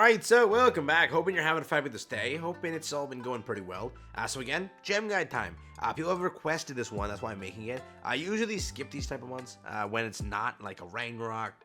Alright, so welcome back. Hoping you're having a fabulous day. Hoping it's all been going pretty well. So again, gem guide time. People have requested this one, that's why I'm making it. I usually skip these type of ones when it's not like a Ragnarok,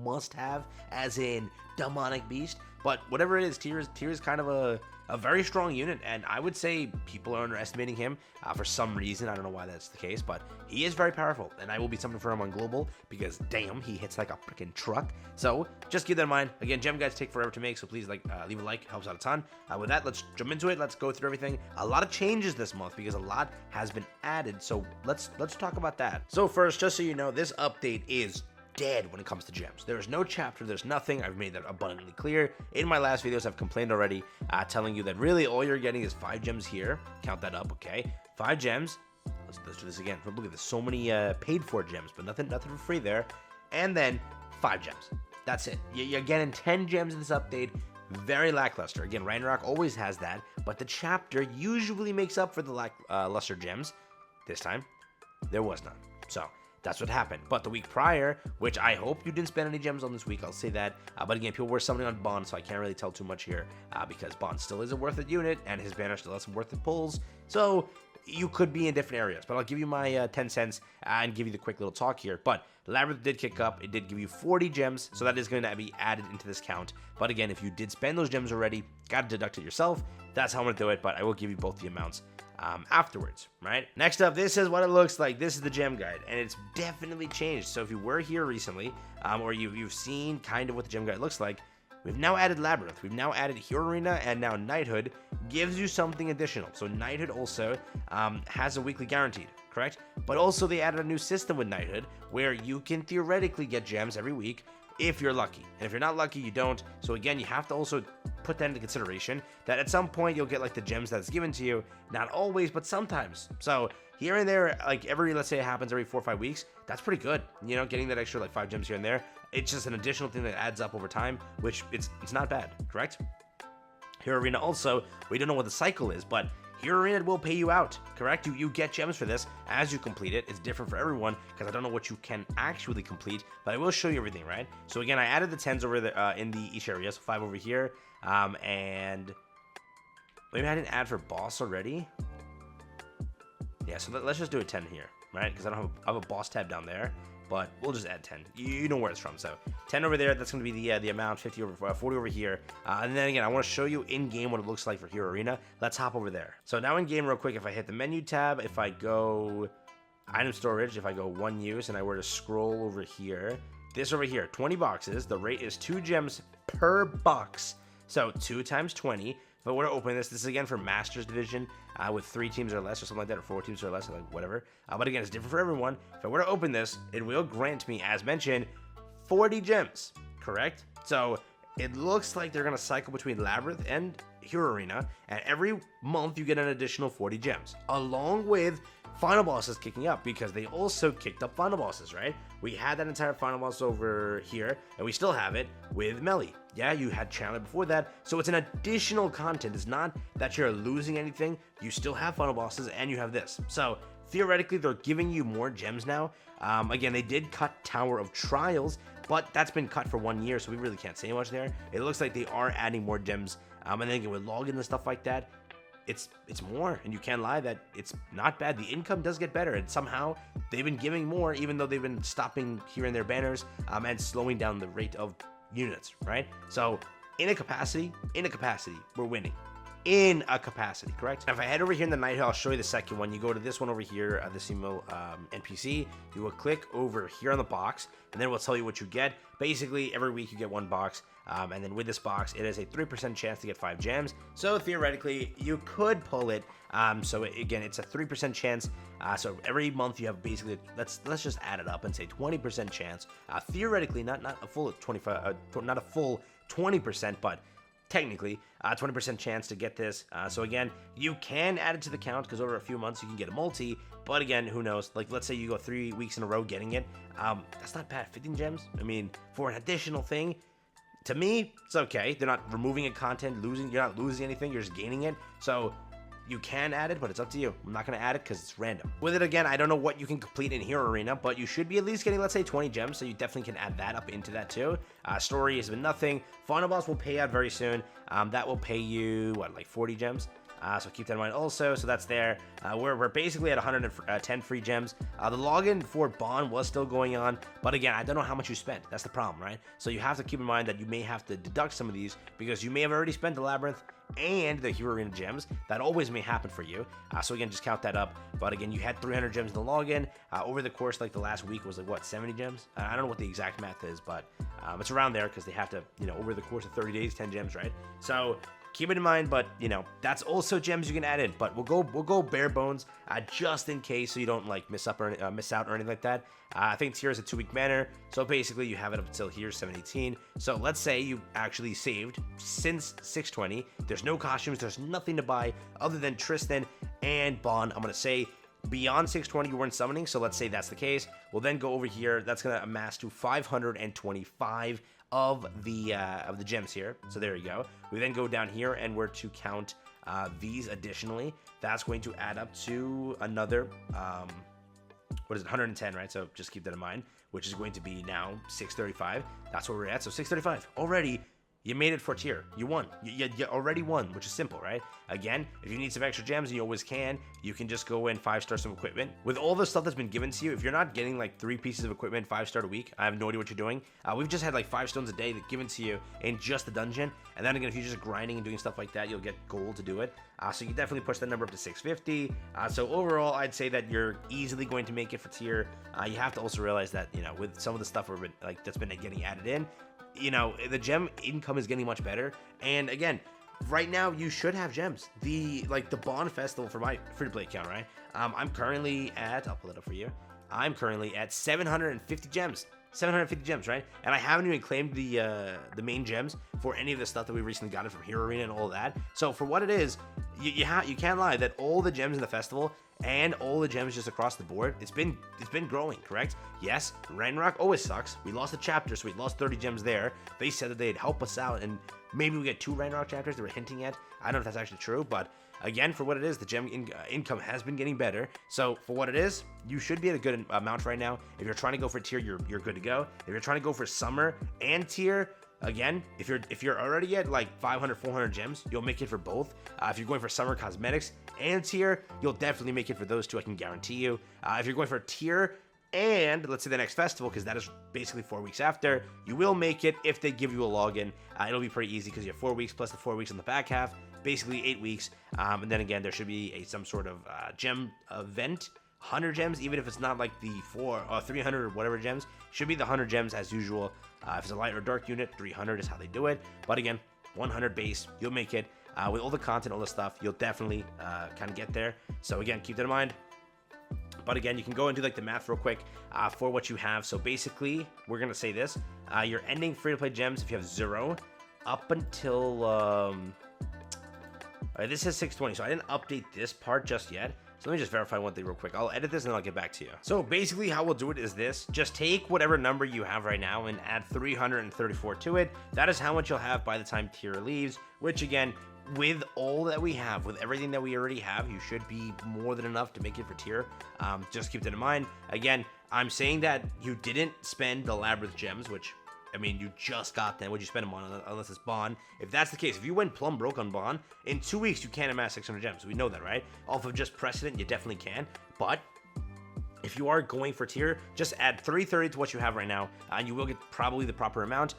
must have, as in demonic beast. But whatever it is, Tyr is kind of a very strong unit, and I would say people are underestimating him for some reason. I don't know why that's the case, but he is very powerful, and I will be summoning for him on global because damn, he hits like a freaking truck. So just keep that in mind. Again, gem guides take forever to make, so please leave a like, helps out a ton. With that, let's jump into it. Let's go through everything. A lot of changes this month because a lot has been added, so let's talk about that. So first, just so you know, this update is dead when it comes to gems. There is no chapter, there's nothing. I've made that abundantly clear. In my last videos, I've complained already, telling you that really all you're getting is 5 gems here. Count that up, okay? 5 gems. Let's do this again. Look at this. So many paid for gems, but nothing for free there. And then 5 gems. That's it. You're getting 10 gems in this update. Very lackluster. Again, Ragnarok always has that, but the chapter usually makes up for the lackluster gems. This time, there was none. So that's what happened. But the week prior, which I hope you didn't spend any gems on this week, I'll say that. But again, people were summoning on Bond, so I can't really tell too much here because Bond still is a worth it unit, and his banner still has some worth it pulls. So you could be in different areas. But I'll give you my 10 cents and give you the quick little talk here. But Labyrinth did kick up. It did give you 40 gems, so that is going to be added into this count. But again, if you did spend those gems already, got to deduct it yourself. That's how I'm going to do it, but I will give you both the amounts afterwards, right? Next up, this is what it looks like. This is the gem guide, and it's definitely changed. So if you were here recently, or you've seen kind of what the gem guide looks like, we've now added Labyrinth, we've now added Hero Arena, and now Knighthood gives you something additional. So Knighthood also has a weekly guaranteed, correct? But also they added a new system with Knighthood where you can theoretically get gems every week if you're lucky. And if you're not lucky, you don't. So again, you have to also put that into consideration that at some point you'll get like the gems that's given to you. Not always, but sometimes. So here and there, like let's say it happens every 4 or 5 weeks, that's pretty good. Getting that extra like 5 gems here and there, it's just an additional thing that adds up over time, which it's not bad, correct? Hero Arena also, we don't know what the cycle is, but Hero Arena will pay you out, correct? You get gems for this as you complete it. It's different for everyone because I don't know what you can actually complete, but I will show you everything, right? So again, I added the 10s over there in each area, so 5 over here, and maybe I didn't add for boss already. Yeah, so let's just do a 10 here, right? Because I have a boss tab down there, but we'll just add 10. You know where it's from, so 10 over there. That's going to be the amount. 40 over here, and then again, I want to show you in game what it looks like for Hero Arena. Let's hop over there. So now in game, real quick, if I hit the menu tab, if I go item storage, if I go 1 use, and I were to scroll over here, this over here, 20 boxes. The rate is 2 gems per box, so 2 times 20. If I were to open this is again for Masters Division with 3 teams or less or something like that, or 4 teams or less, or like whatever. But again, it's different for everyone. If I were to open this, it will grant me, as mentioned, 40 gems, correct? So it looks like they're going to cycle between Labyrinth and Hero Arena, and every month you get an additional 40 gems, along with final bosses kicking up, because they also kicked up final bosses, right? We had that entire final boss over here, and we still have it with Melly. Yeah, you had Chandler before that, so it's an additional content. It's not that you're losing anything. You still have final bosses, and you have this. So theoretically, they're giving you more gems now. Again, they did cut Tower of Trials, but that's been cut for 1 year, so we really can't say much there. It looks like they are adding more gems, and then again, with login and stuff like that, it's more, and you can't lie that it's not bad. The income does get better, and somehow they've been giving more, even though they've been stopping here and there banners and slowing down the rate of units, right? So in a capacity, we're winning. In a capacity, correct? Now, if I head over here in the Knighthood, I'll show you the second one. You go to this one over here, this emo NPC. You will click over here on the box, and then we'll tell you what you get. Basically, every week you get 1 box, and then with this box, it is a 3% chance to get 5 gems. So theoretically, you could pull it. So again, it's a 3% chance. So every month you have basically, let's just add it up and say 20% chance. Theoretically, not a full 25, not a full 20%, but technically 20% chance to get this. So again, you can add it to the count because over a few months you can get a multi, but again, who knows? Like, let's say you go 3 weeks in a row getting it. That's not bad. 15 gems, I mean, for an additional thing, to me, it's okay. They're not removing a content, you're not losing anything, you're just gaining it. So you can add it, but it's up to you. I'm not going to add it because it's random. With it, again, I don't know what you can complete in Hero Arena, but you should be at least getting, let's say, 20 gems, so you definitely can add that up into that too. Story has been nothing. Final boss will pay out very soon. That will pay you, what, like 40 gems? So keep that in mind also. So that's there. We're basically at 110 free gems. The login for Bond was still going on, but again, I don't know how much you spent. That's the problem, right? So you have to keep in mind that you may have to deduct some of these because you may have already spent the Labyrinth and the Hero Arena gems. That always may happen for you. So again, just count that up. But again, you had 300 gems in the login. Over the course, like the last week was like, what, 70 gems? I don't know what the exact math is, but it's around there because they have to, over the course of 30 days, 10 gems, right? So keep it in mind, but that's also gems you can add in. But we'll go bare bones just in case, so you don't like miss out or anything like that. I think tier is a 2-week banner, so basically you have it up until here 718. So let's say you actually saved since 620. There's no costumes, there's nothing to buy other than Tristan and Bond. I'm gonna say beyond 620 you weren't summoning, so let's say that's the case. We'll then go over here. That's gonna amass to 525 of the gems here. So there you go. We then go down here and we're to count these additionally. That's going to add up to another what is it, 110, right? So just keep that in mind, which is going to be now 635. That's where we're at. So 635 already. You made it for tier. You won. You already won, which is simple, right? Again, if you need some extra gems, and you always can, you can just go in 5-star some equipment. With all the stuff that's been given to you, if you're not getting like 3 pieces of equipment 5-star a week, I have no idea what you're doing. We've just had like 5 stones a day that given to you in just the dungeon. And then again, if you're just grinding and doing stuff like that, you'll get gold to do it. So you definitely push that number up to 650. So overall, I'd say that you're easily going to make it for tier. You have to also realize that, with some of the stuff that's been getting added in, the gem income is getting much better. And again, right now you should have gems. The Bond Festival for my free-to-play account, right? I'm currently at, I'll pull it up for you. I'm currently at 750 gems. 750 gems, right? And I haven't even claimed the main gems for any of the stuff that we recently got from Hero Arena and all that. So for what it is, you can't lie that all the gems in the festival and all the gems just across the board, it's been growing, correct? Yes, Ragnarok always sucks. We lost a chapter, so we lost 30 gems there. They said that they'd help us out, and maybe we get 2 Ragnarok chapters they were hinting at. I don't know if that's actually true, but again, for what it is, the gem income has been getting better. So for what it is, you should be at a good amount right now. If you're trying to go for tier, you're good to go. If you're trying to go for summer and tier, again, if you're already at like 500, 400 gems, you'll make it for both. If you're going for summer cosmetics and tier, you'll definitely make it for those two, I can guarantee you. If you're going for tier and let's say the next festival, because that is basically 4 weeks after, you will make it if they give you a login. It'll be pretty easy because you have 4 weeks plus the 4 weeks on the back half, basically 8 weeks. And then again, there should be some sort of gem event. 100 gems, even if it's not like the 400 or 300 or whatever gems, should be the 100 gems as usual. If it's a light or dark unit, 300 is how they do it. But again, 100 base, you'll make it. With all the content, all the stuff, you'll definitely kind of get there. So again, keep that in mind. But again, you can go and do like the math real quick for what you have. So basically, we're gonna say this: your ending free-to-play gems, if you have 0, up until this says 620. So I didn't update this part just yet. So let me just verify one thing real quick. I'll edit this and then I'll get back to you. So basically how we'll do it is this. Just take whatever number you have right now and add 334 to it. That is how much you'll have by the time tier leaves, which again, with all that we have, with everything that we already have, you should be more than enough to make it for tier. Just keep that in mind. Again, I'm saying that you didn't spend the Labyrinth gems, which, I mean, you just got them. What'd you spend them on, unless it's Bond? If that's the case, if you went plumb broke on Bond, in 2 weeks, you can't amass 600 gems. We know that, right? Off of just precedent, you definitely can. But if you are going for tier, just add 330 to what you have right now, and you will get probably the proper amount.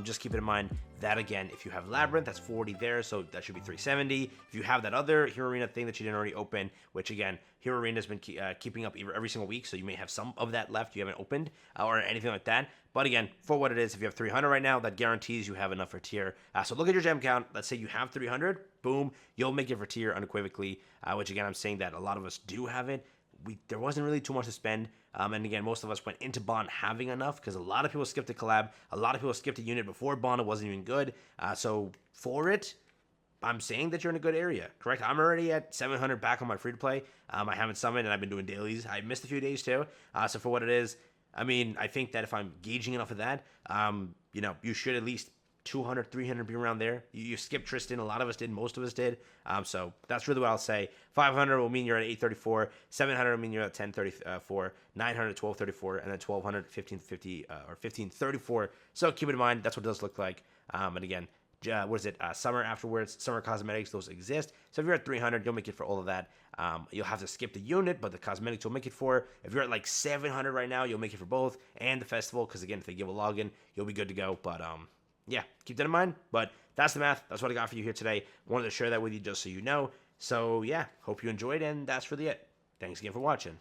Just keep it in mind that, again, if you have Labyrinth, that's 40 there, so that should be 370. If you have that other Hero Arena thing that you didn't already open, which, again, Hero Arena has been keeping up every single week, so you may have some of that left you haven't opened or anything like that. But again, for what it is, if you have 300 right now, that guarantees you have enough for tier. So look at your gem count. Let's say you have 300. Boom. You'll make it for tier unequivocally, which, again, I'm saying that a lot of us do have it. There wasn't really too much to spend. And again, most of us went into Bond having enough because a lot of people skipped a collab. A lot of people skipped a unit before Bond. It wasn't even good. So for it, I'm saying that you're in a good area, correct? I'm already at 700 back on my free-to-play. I haven't summoned, and I've been doing dailies. I missed a few days, too. So for what it is, I mean, I think that if I'm gauging enough of that, you should at least 200, 300 be around there. You skip Tristan. A lot of us did. Most of us did. So that's really what I'll say. 500 will mean you're at 834. 700 will mean you're at 1034. 900, 1234. And then 1200, 1550 or 1534. So keep it in mind. That's what it does look like. And again, what is it? Summer afterwards, summer cosmetics, those exist. So if you're at 300, you'll make it for all of that. You'll have to skip the unit, but the cosmetics you'll make it for. If you're at like 700 right now, you'll make it for both and the festival. Because again, if they give a login, you'll be good to go. But yeah, keep that in mind. But that's the math. That's what I got for you here today. Wanted to share that with you just so you know. So yeah, hope you enjoyed, and that's really it. Thanks again for watching.